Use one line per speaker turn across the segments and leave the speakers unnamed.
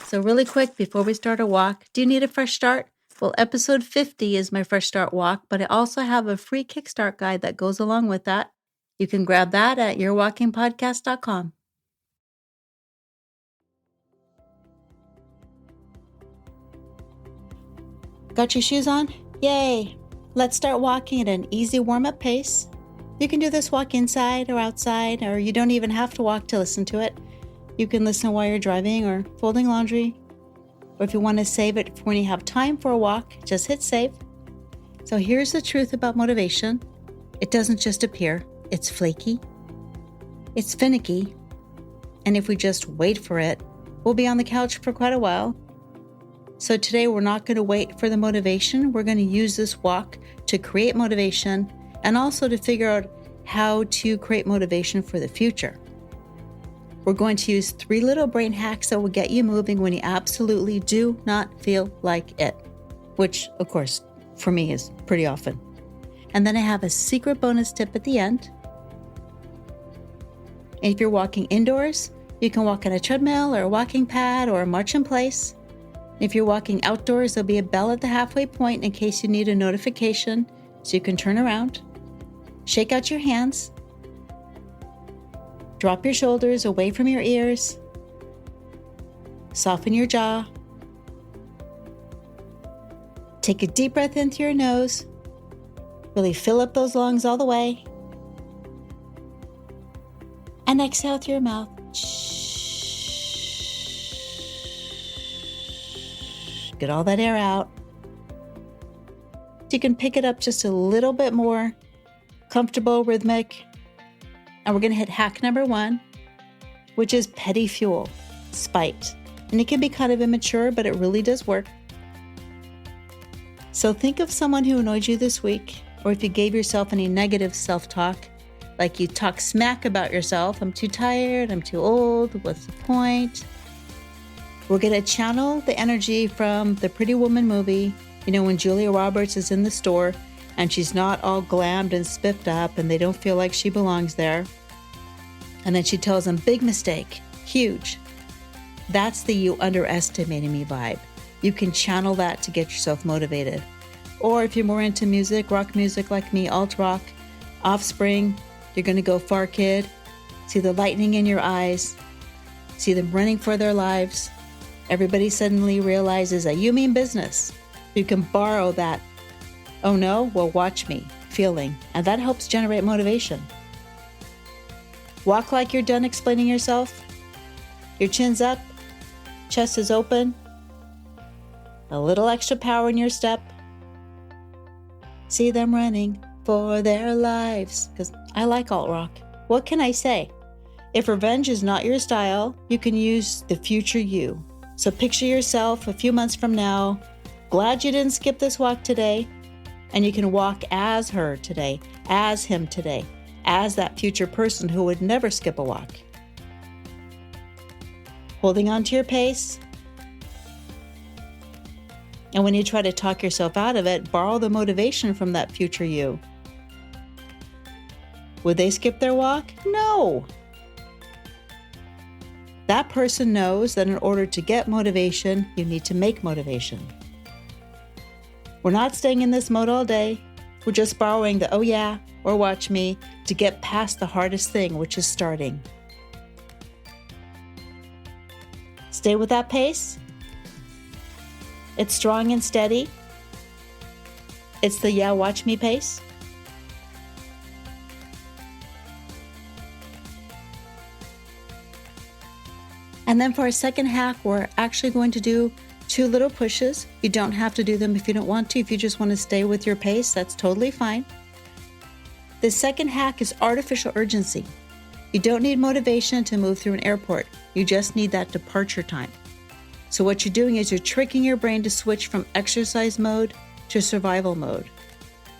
So really quick, before we start a walk, do you need a fresh start? Well, episode 50 is my fresh start walk, but I also have a free kickstart guide that goes along with that. You can grab that at yourwalkingpodcast.com. Got your shoes on? Yay! Let's start walking at an easy warm-up pace. You can do this walk inside or outside, or you don't even have to walk to listen to it. You can listen while you're driving or folding laundry. Or if you want to save it for when you have time for a walk, just hit save. So here's the truth about motivation. It doesn't just appear. It's flaky. It's finicky. And if we just wait for it, we'll be on the couch for quite a while. So today we're not going to wait for the motivation. We're going to use this walk to create motivation and also to figure out how to create motivation for the future. We're going to use 3 little brain hacks that will get you moving when you absolutely do not feel like it, which, of course, for me is pretty often. And then I have a secret bonus tip at the end. And if you're walking indoors, you can walk on a treadmill or a walking pad or march in place. If you're walking outdoors, there'll be a bell at the halfway point in case you need a notification so you can turn around. Shake out your hands. Drop your shoulders away from your ears. Soften your jaw. Take a deep breath in through your nose. Really fill up those lungs all the way. And exhale through your mouth. Get all that air out. You can pick it up just a little bit more comfortable, rhythmic. And we're going to hit hack number 1, which is petty fuel, spite. And it can be kind of immature, but it really does work. So think of someone who annoyed you this week, or if you gave yourself any negative self-talk, like you talk smack about yourself. I'm too tired, I'm too old, what's the point? We're going to channel the energy from the Pretty Woman movie, when Julia Roberts is in the store and she's not all glammed and spiffed up and they don't feel like she belongs there. And then she tells them, big mistake, huge. That's the you underestimated me vibe. You can channel that to get yourself motivated. Or if you're more into music, rock music like me, alt rock, Offspring, you're going to go far, kid. See the lightning in your eyes. See them running for their lives. Everybody suddenly realizes that you mean business. You can borrow that, oh no, well watch me, feeling, and that helps generate motivation. Walk like you're done explaining yourself. Your chin's up, chest is open, a little extra power in your step. See them running for their lives, because I like alt rock. What can I say? If revenge is not your style, you can use the future you. So picture yourself a few months from now, glad you didn't skip this walk today, and you can walk as her today, as him today, as that future person who would never skip a walk. Holding on to your pace. And when you try to talk yourself out of it, borrow the motivation from that future you. Would they skip their walk? No. That person knows that in order to get motivation, you need to make motivation. We're not staying in this mode all day. We're just borrowing the oh yeah or watch me to get past the hardest thing, which is starting. Stay with that pace. It's strong and steady. It's the yeah, watch me pace. And then for our second hack, we're actually going to do 2 little pushes. You don't have to do them if you don't want to. If you just want to stay with your pace, that's totally fine. The second hack is artificial urgency. You don't need motivation to move through an airport. You just need that departure time. So what you're doing is you're tricking your brain to switch from exercise mode to survival mode.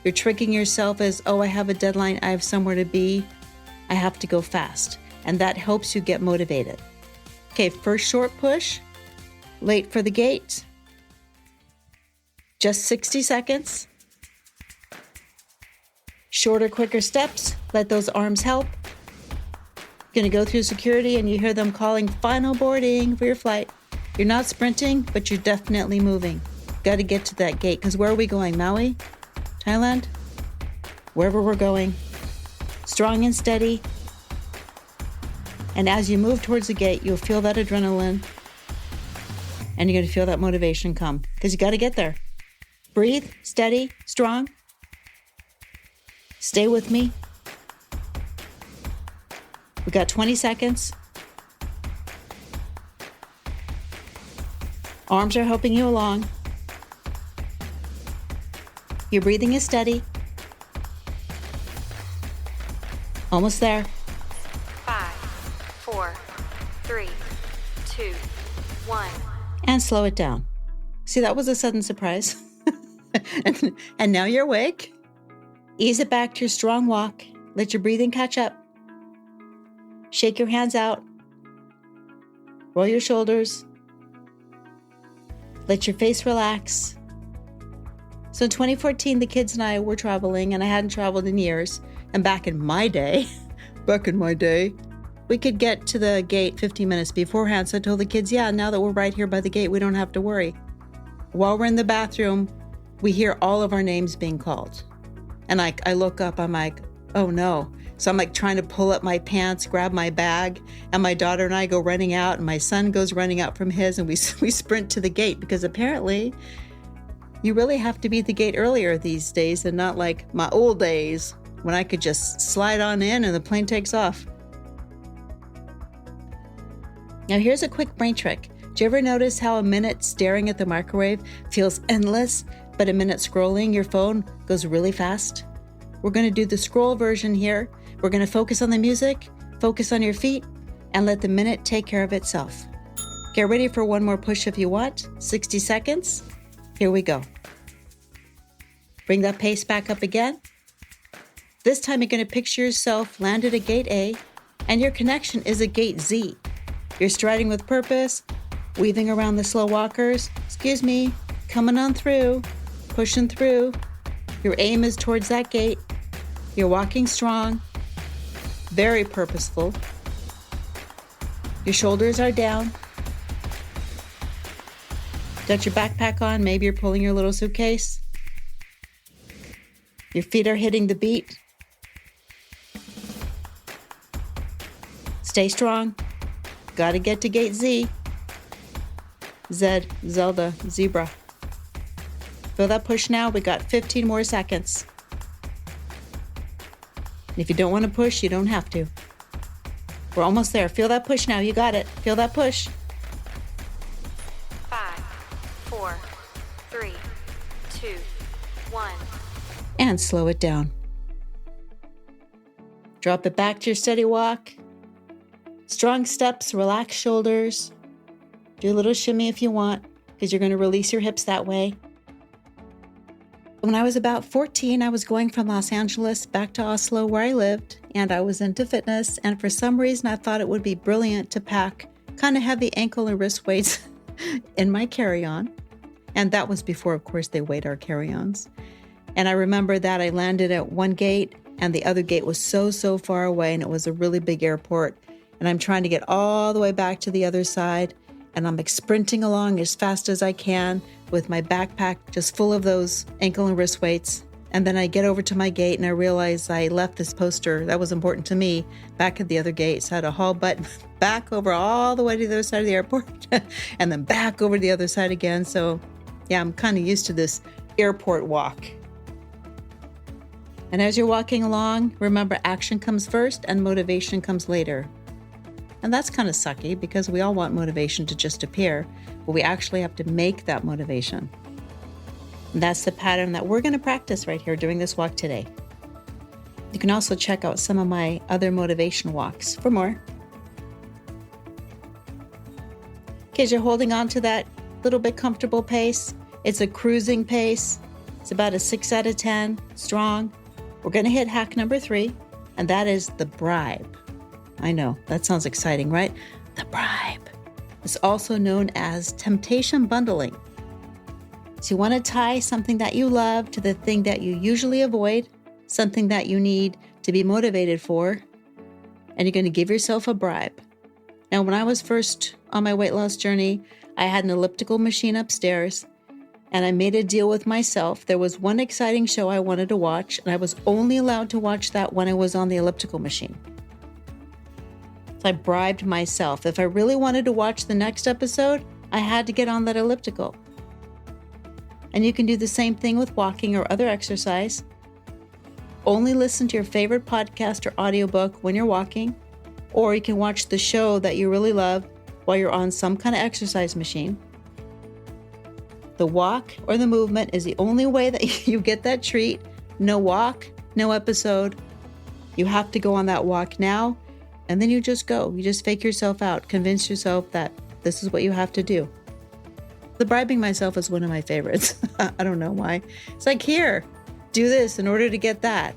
You're tricking yourself as, oh, I have a deadline, I have somewhere to be, I have to go fast. And that helps you get motivated. Okay, first short push, late for the gate, just 60 seconds. Shorter, quicker steps, let those arms help. You're gonna go through security and you hear them calling final boarding for your flight. You're not sprinting, but you're definitely moving. Got to get to that gate, because where are we going? Maui? Thailand? Wherever we're going. Strong and steady. And as you move towards the gate, you'll feel that adrenaline. And you're going to feel that motivation come, because you got to get there. Breathe, steady, strong. Stay with me. We got 20 seconds. Arms are helping you along. Your breathing is steady. Almost there.
5, 4, 3, 2, 1.
And slow it down. See, that was a sudden surprise. and now you're awake. Ease it back to your strong walk. Let your breathing catch up. Shake your hands out. Roll your shoulders. Let your face relax. So in 2014, the kids and I were traveling, and I hadn't traveled in years. And back in my day, we could get to the gate 15 minutes beforehand. So I told the kids, yeah, now that we're right here by the gate, we don't have to worry. While we're in the bathroom, we hear all of our names being called. And I look up, I'm like, oh no. So I'm like trying to pull up my pants, grab my bag, and my daughter and I go running out, and my son goes running out from his, and we sprint to the gate, because apparently you really have to be at the gate earlier these days, and not like my old days when I could just slide on in and the plane takes off. Now here's a quick brain trick. Do you ever notice how a minute staring at the microwave feels endless, but a minute scrolling your phone goes really fast? We're going to do the scroll version here. We're going to focus on the music, focus on your feet, and let the minute take care of itself. Get ready for one more push if you want. 60 seconds. Here we go. Bring that pace back up again. This time you're going to picture yourself landed at gate A, and your connection is at gate Z. You're striding with purpose, weaving around the slow walkers. Excuse me, coming on through, pushing through. Your aim is towards that gate. You're walking strong, very purposeful. Your shoulders are down. Got your backpack on, maybe you're pulling your little suitcase. Your feet are hitting the beat. Stay strong. Got to get to gate Z. Zelda, zebra. Feel that push now. We got 15 more seconds. If you don't want to push, you don't have to. We're almost there. Feel that push now. You got it. Feel that push.
5, 4, 3, 2, 1.
And slow it down. Drop it back to your steady walk. Strong steps, relax shoulders. Do a little shimmy if you want, because you're going to release your hips that way. When I was about 14, I was going from Los Angeles back to Oslo where I lived, and I was into fitness, and for some reason I thought it would be brilliant to pack kind of heavy ankle and wrist weights in my carry-on. And that was before, of course, they weighed our carry-ons. And I remember that I landed at one gate, and the other gate was so far away, and it was a really big airport. And I'm trying to get all the way back to the other side, and I'm like sprinting along as fast as I can with my backpack just full of those ankle and wrist weights. And then I get over to my gate, and I realize I left this poster that was important to me back at the other gate. So I had to haul butt back over all the way to the other side of the airport and then back over to the other side again. So yeah, I'm kind of used to this airport walk. And as you're walking along, remember, action comes first and motivation comes later. And that's kind of sucky, because we all want motivation to just appear, but we actually have to make that motivation. And that's the pattern that we're going to practice right here during this walk today. You can also check out some of my other motivation walks for more. Okay, as you're holding on to that little bit comfortable pace, it's a cruising pace. It's about a 6 out of 10, strong. We're going to hit hack number 3, and that is the bribe. I know, that sounds exciting, right? The bribe. It's also known as temptation bundling. So you want to tie something that you love to the thing that you usually avoid, something that you need to be motivated for, and you're going to give yourself a bribe. Now, when I was first on my weight loss journey, I had an elliptical machine upstairs, and I made a deal with myself. There was one exciting show I wanted to watch, and I was only allowed to watch that when I was on the elliptical machine. So I bribed myself. If I really wanted to watch the next episode, I had to get on that elliptical. And you can do the same thing with walking or other exercise. Only listen to your favorite podcast or audiobook when you're walking, or you can watch the show that you really love while you're on some kind of exercise machine. The walk or the movement is the only way that you get that treat. No walk, no episode. You have to go on that walk now, and then you just go. You just fake yourself out. Convince yourself that this is what you have to do. The bribing myself is one of my favorites. I don't know why. It's like, here, do this in order to get that.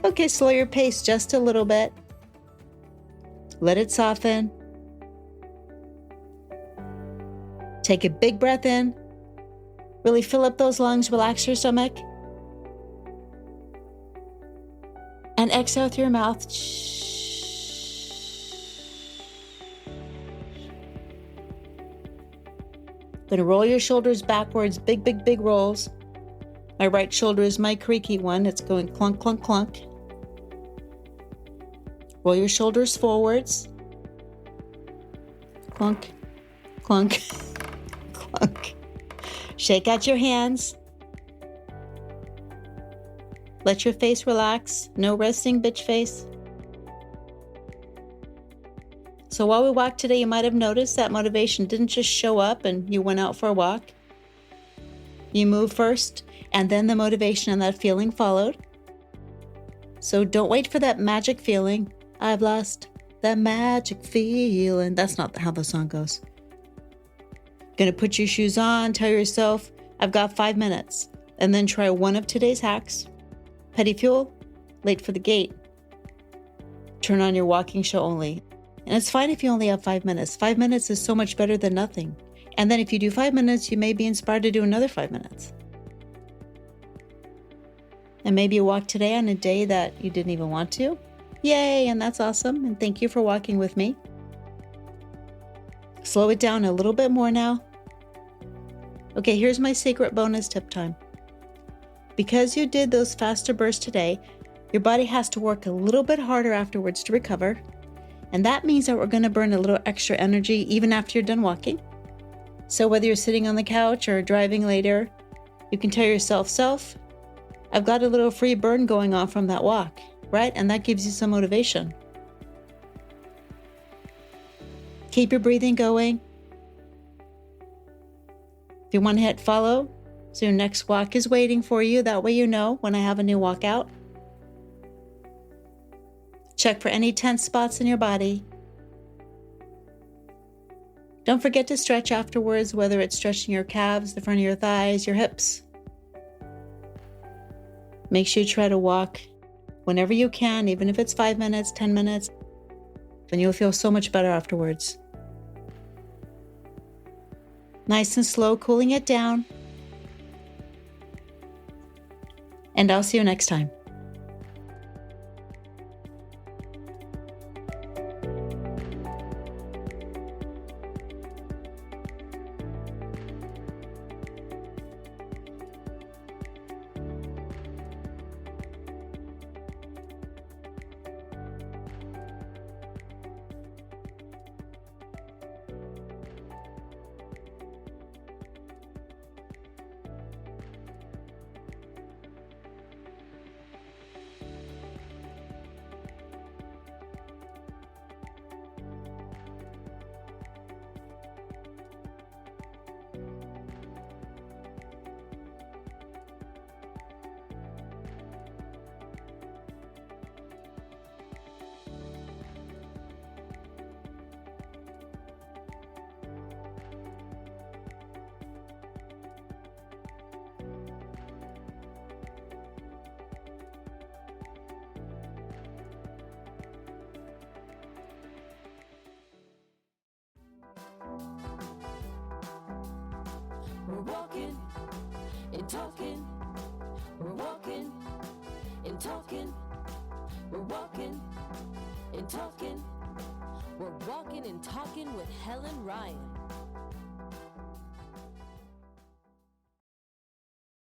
Okay, slow your pace just a little bit. Let it soften. Take a big breath in. Really fill up those lungs, relax your stomach. And exhale through your mouth. Gonna roll your shoulders backwards, big, big, big rolls. My right shoulder is my creaky one. It's going clunk, clunk, clunk. Roll your shoulders forwards. Clunk, clunk, clunk. Shake out your hands. Let your face relax. No resting bitch face. So while we walked today, you might have noticed that motivation didn't just show up and you went out for a walk. You moved first, and then the motivation and that feeling followed. So don't wait for that magic feeling. I've lost that magic feeling. That's not how the song goes. Gonna put your shoes on, tell yourself, I've got 5 minutes, and then try one of today's hacks. Petty fuel, late for the gate. Turn on your walking show only. And it's fine if you only have 5 minutes. 5 minutes is so much better than nothing. And then if you do 5 minutes, you may be inspired to do another 5 minutes. And maybe you walked today on a day that you didn't even want to. Yay, and that's awesome. And thank you for walking with me. Slow it down a little bit more now. Okay, here's my secret bonus tip time. Because you did those faster bursts today, your body has to work a little bit harder afterwards to recover. And that means that we're going to burn a little extra energy even after you're done walking. So whether you're sitting on the couch or driving later, you can tell yourself, I've got a little free burn going on from that walk, right? And that gives you some motivation. Keep your breathing going. If you want to hit follow, so your next walk is waiting for you. That way you know when I have a new walk out. Check for any tense spots in your body. Don't forget to stretch afterwards, whether it's stretching your calves, the front of your thighs, your hips. Make sure you try to walk whenever you can, even if it's 5 minutes, 10 minutes, and you'll feel so much better afterwards. Nice and slow, cooling it down. And I'll see you next time.
We're walking and talking. We're walking and talking. We're walking and talking. Walking and Talking with Helen Ryan.